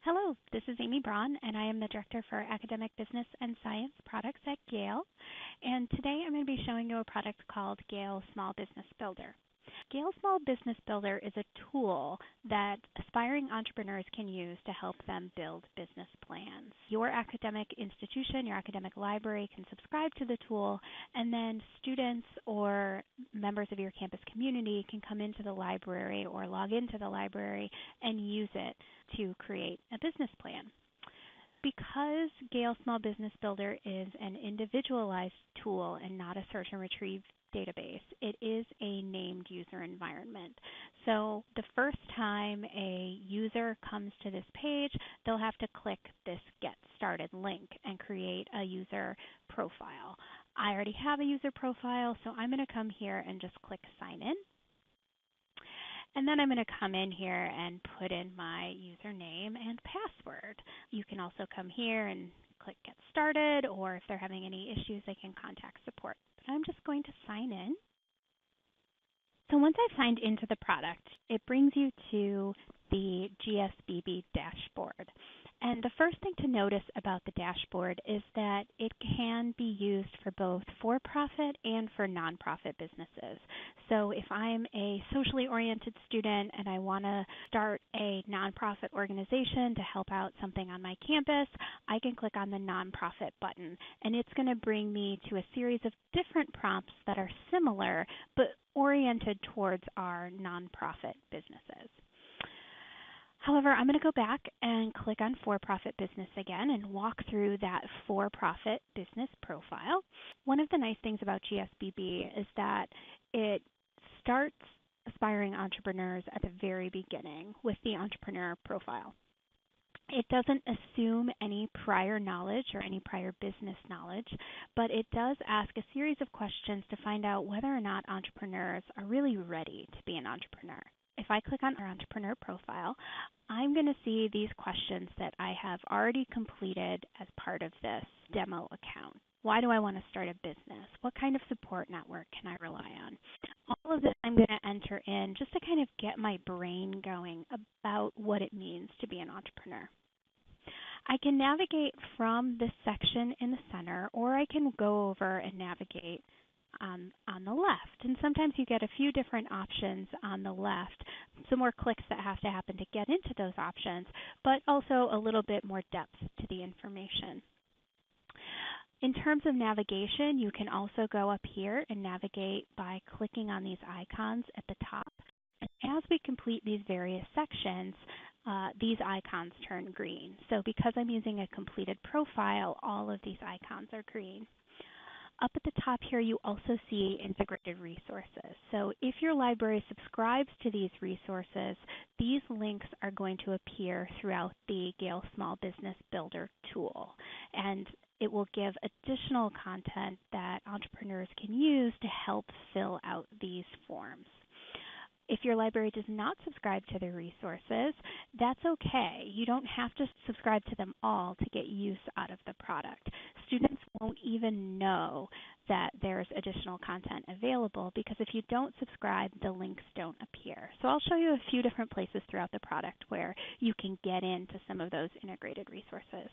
Hello, this is Amy Braun, and I am the Director for Academic Business and Science Products at Gale. And today I'm going to be showing you a product called Gale Small Business Builder. Gale Small Business Builder is a tool that aspiring entrepreneurs can use to help them build business plans. Your academic institution, your academic library can subscribe to the tool, and then students or members of your campus community can come into the library or log into the library and use it to create a business plan. Because Gale Small Business Builder is an individualized tool and not a search and retrieve database, it is a named user environment. So the first time a user comes to this page, they'll have to click this Get Started link and create a user profile. I already have a user profile, so I'm going to come here and just click Sign In. And then I'm going to come in here and put in my username and password. You can also come here and click Get Started, or if they're having any issues, they can contact support. But I'm just going to sign in. So once I've signed into the product, it brings you to the GSBB dashboard. And the first thing to notice about the dashboard is that it can be used for both for-profit and for nonprofit businesses. So if I'm a socially oriented student and I want to start a nonprofit organization to help out something on my campus, I can click on the nonprofit button, and it's going to bring me to a series of different prompts that are similar but oriented towards our nonprofit businesses. However, I'm going to go back and click on for-profit business again and walk through that for-profit business profile. One of the nice things about GSBB is that it starts aspiring entrepreneurs at the very beginning with the entrepreneur profile. It doesn't assume any prior knowledge or any prior business knowledge, but it does ask a series of questions to find out whether or not entrepreneurs are really ready to be an entrepreneur. If I click on our entrepreneur profile, I'm going to see these questions that I have already completed as part of this demo account. Why do I want to start a business? What kind of support network can I rely on? All of this I'm going to enter in just to kind of get my brain going about what it means to be an entrepreneur. I can navigate from this section in the center, or I can go over and navigate on the left. And sometimes you get a few different options on the left, some more clicks that have to happen to get into those options, but also a little bit more depth to the information. In terms of navigation, you can also go up here and navigate by clicking on these icons at the top. And as we complete these various sections, these icons turn green. So because I'm using a completed profile, all of these icons are green. Up at the top here, you also see integrated resources. So if your library subscribes to these resources, these links are going to appear throughout the Gale Small Business Builder tool. And it will give additional content that entrepreneurs can use to help fill out these forms. If your library does not subscribe to the resources, that's okay. You don't have to subscribe to them all to get use out of the product. Students won't even know that there's additional content available because if you don't subscribe, the links don't appear. So I'll show you a few different places throughout the product where you can get into some of those integrated resources.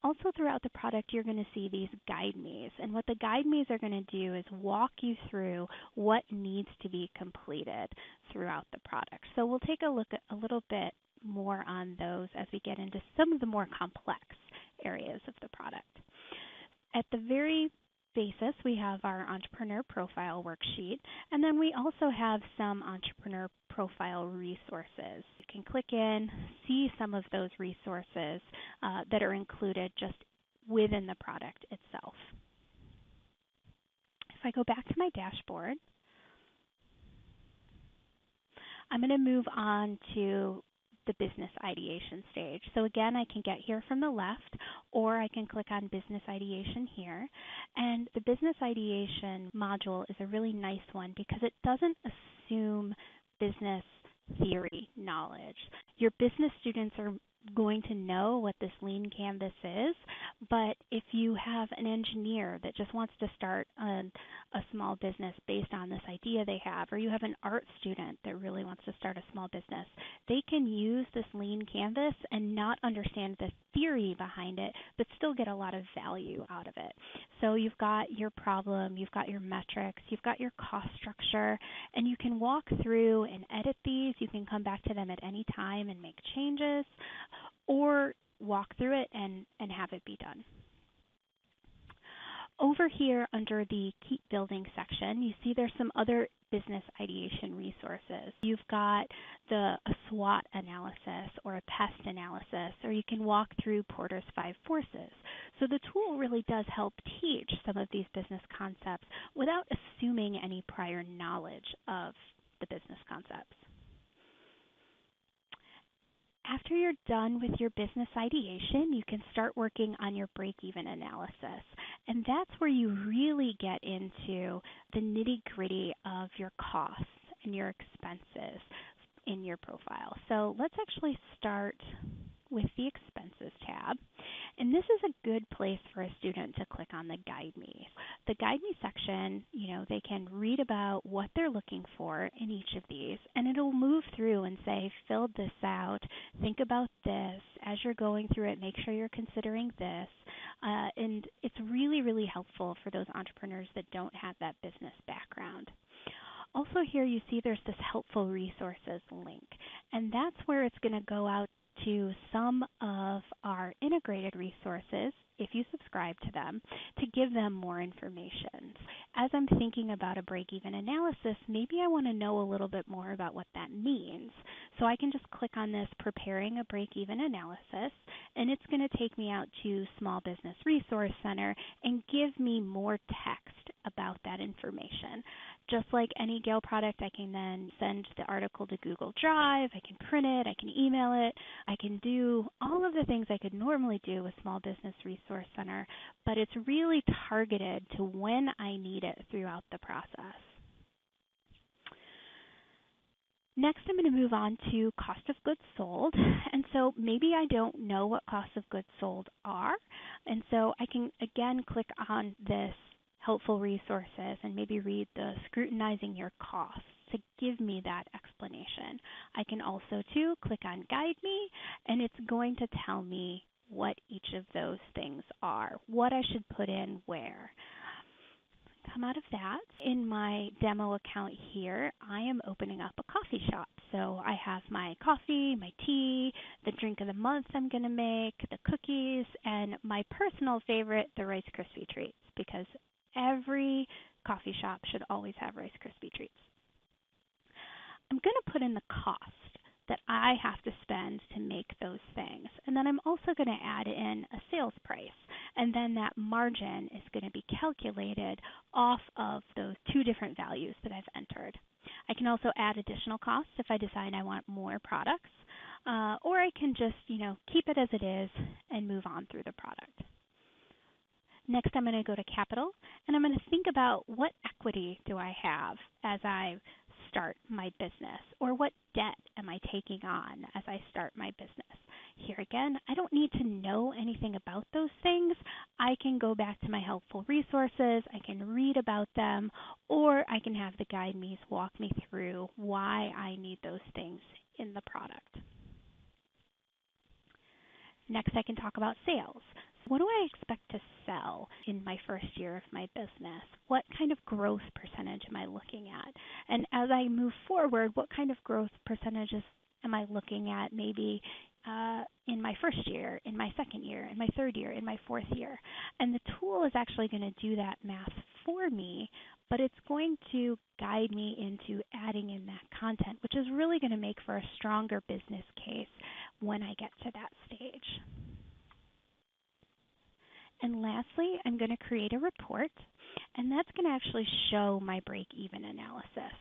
Also throughout the product, you're going to see these guide me's. And what the guide me's are going to do is walk you through what needs to be completed throughout the product. So we'll take a look at a little bit more on those as we get into some of the more complex areas of the product. At the very basis, we have our entrepreneur profile worksheet, and then we also have some entrepreneur profile resources. You can click in, see some of those resources that are included just within the product itself. If I go back to my dashboard, I'm going to move on to the business ideation stage. So again, I can get here from the left, or I can click on business ideation here. And the business ideation module is a really nice one because it doesn't assume business theory knowledge. Your business students are going to know what this lean canvas is, But if you have an engineer that just wants to start a small business based on this idea they have, or you have an art student that really wants to start a small business, they can use this lean canvas and not understand the theory behind it, but still get a lot of value out of it. So you've got your problem, you've got your metrics, you've got your cost structure, and you can walk through and edit these. You can come back to them at any time and make changes, or walk through it and have it be done. Over here under the Keep Building section, you see there's some other business ideation resources. You've got a SWOT analysis or a pest analysis, or you can walk through Porter's 5 forces. So the tool really does help teach some of these business concepts without assuming any prior knowledge of the business concepts. After you're done with your business ideation, you can start working on your break-even analysis. And that's where you really get into the nitty-gritty of your costs and your expenses in your profile. So let's actually start with the Expenses tab. And this is a good place for a student to click on the Guide Me. The Guide Me section, they can read about what they're looking for in each of these, and it'll move through and say, fill this out, think about this. As you're going through it, make sure you're considering this. And it's really, really helpful for those entrepreneurs that don't have that business background. Also here you see there's this helpful resources link, and that's where it's going to go out to some of our integrated resources, if you subscribe to them, to give them more information. As I'm thinking about a break-even analysis, maybe I want to know a little bit more about what that means. So I can just click on this Preparing a Break-Even Analysis, and it's going to take me out to Small Business Resource Center and give me more text about that information. Just like any Gale product, I can then send the article to Google Drive, I can print it, I can email it, I can do all of the things I could normally do with Small Business Resource Center, but it's really targeted to when I need it throughout the process. Next, I'm going to move on to cost of goods sold. And so maybe I don't know what cost of goods sold are. And so I can, again, click on this helpful resources and maybe read the Scrutinizing Your Costs to give me that explanation. I can also, too, click on Guide Me, and it's going to tell me what each of those things are, what I should put in where. Come out of that. In my demo account here, I am opening up a coffee shop. So I have my coffee, my tea, the drink of the month I'm going to make, the cookies, and my personal favorite, the Rice Krispie treats, because every coffee shop should always have Rice Krispie treats. I'm going to put in the cost that I have to spend to make those things. And then I'm also going to add in a sales price. And then that margin is going to be calculated off of those two different values that I've entered. I can also add additional costs if I decide I want more products. Or I can just, keep it as it is and move on through the product. Next, I'm going to go to capital, and I'm going to think about what equity do I have as I start my business, or what debt am I taking on as I start my business. Here again, I don't need to know anything about those things. I can go back to my helpful resources, I can read about them, or I can have the Guide Me's walk me through why I need those things in the product. Next, I can talk about sales. What do I expect to sell in my first year of my business? What kind of growth percentage am I looking at? And as I move forward, what kind of growth percentages am I looking at maybe in my first year, in my second year, in my third year, in my fourth year? And the tool is actually going to do that math for me, but it's going to guide me into adding in that content, which is really going to make for a stronger business case when I get to that stage. And lastly, I'm going to create a report, and that's going to actually show my break-even analysis.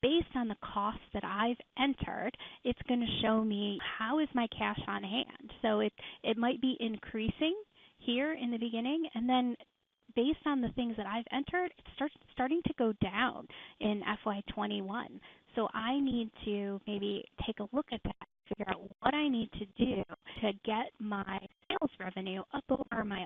Based on the costs that I've entered, it's going to show me how is my cash on hand. So it might be increasing here in the beginning, and then based on the things that I've entered, it's starting to go down in FY21. So I need to maybe take a look at that, figure out what I need to do to get my sales revenue up over my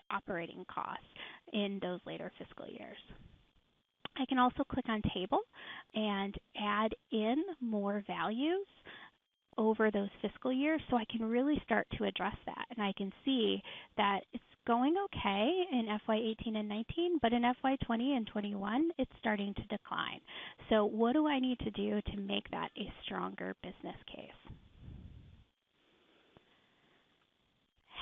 those fiscal years so I can really start to address that. And I can see that it's going okay in FY18 and 19, but in FY20 and 21, it's starting to decline. So what do I need to do to make that a stronger business case?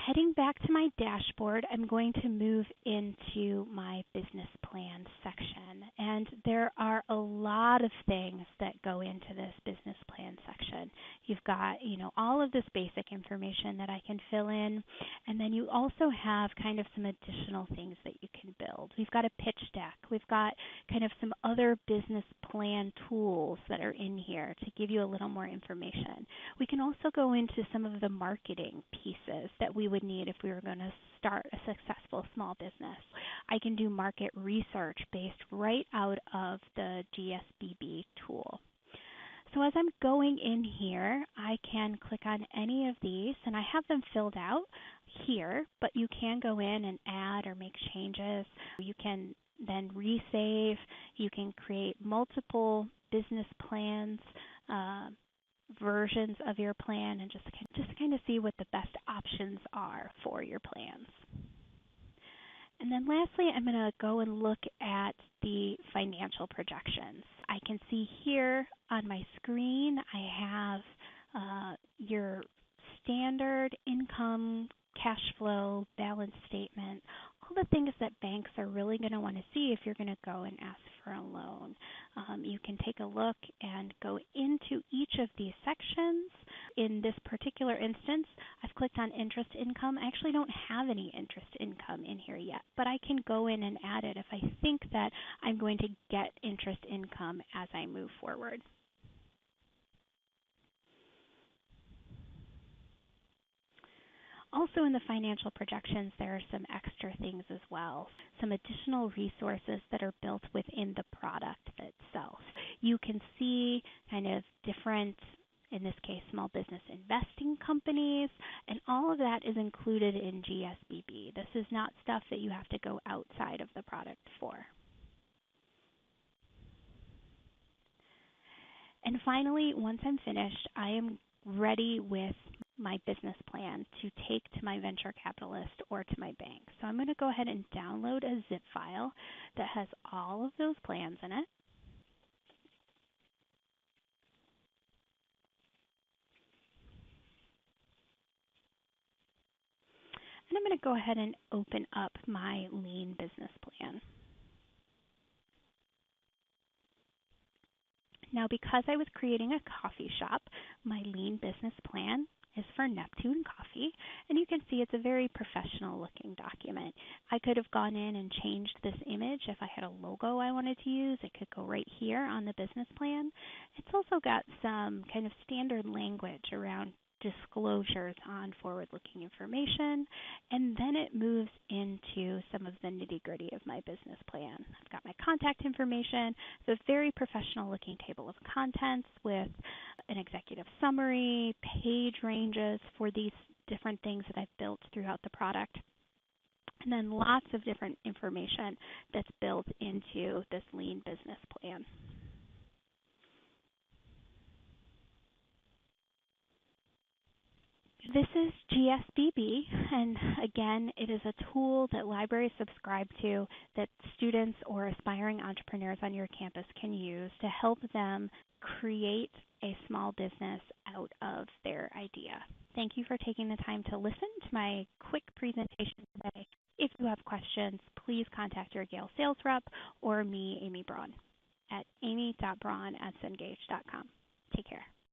Heading back to my dashboard, I'm going to move into my business plan section. And there are a lot of things that go into this business plan section. You've got, all of this basic information that I can fill in. And then you also have kind of some additional things that you can build. We've got a pitch deck. We've got kind of some other business plan tools that are in here to give you a little more information. We can also go into some of the marketing pieces that we would need if we were going to start a successful small business. I can do market research based right out of the GSBB tool. So as I'm going in here, I can click on any of these, and I have them filled out here, but you can go in and add or make changes. You can then resave. You can create multiple business plans, versions of your plan, and just kind of see what the best options are for your plans. And then lastly, I'm going to go and look at the financial projections. I can see here on my screen, I have your standard income, cash flow, balance statement, all the things that banks are really going to want to see if you're going to go and ask for a loan. You can take a look and go into each of these sections. In this particular instance, I've clicked on interest income. I actually don't have any interest income in here yet, but I can go in and add it if I think that I'm going to get interest income as I move forward. Also in the financial projections, there are some extra things as well, some additional resources that are built within the product itself. You can see kind of different, in this case, small business investing companies, and all of that is included in GSBB. This is not stuff that you have to go outside of the product for. And finally, once I'm finished, I am ready with my business plan to take to my venture capitalist or to my bank. So I'm going to go ahead and download a zip file that has all of those plans in it. And I'm going to go ahead and open up my lean business plan. Now, because I was creating a coffee shop, my lean business plan is for Neptune Coffee, and you can see it's a very professional looking document. I could have gone in and changed this image if I had a logo I wanted to use. It could go right here on the business plan. It's also got some kind of standard language around disclosures on forward-looking information, and then it moves into some of the nitty-gritty of my business plan. I've got my contact information, so a very professional-looking table of contents with an executive summary, page ranges for these different things that I've built throughout the product, and then lots of different information that's built into this lean business plan. This is GSBB, and again, it is a tool that libraries subscribe to that students or aspiring entrepreneurs on your campus can use to help them create a small business out of their idea. Thank you for taking the time to listen to my quick presentation today. If you have questions, please contact your Gale sales rep or me, Amy Braun, at amy.braun@cengage.com. Take care.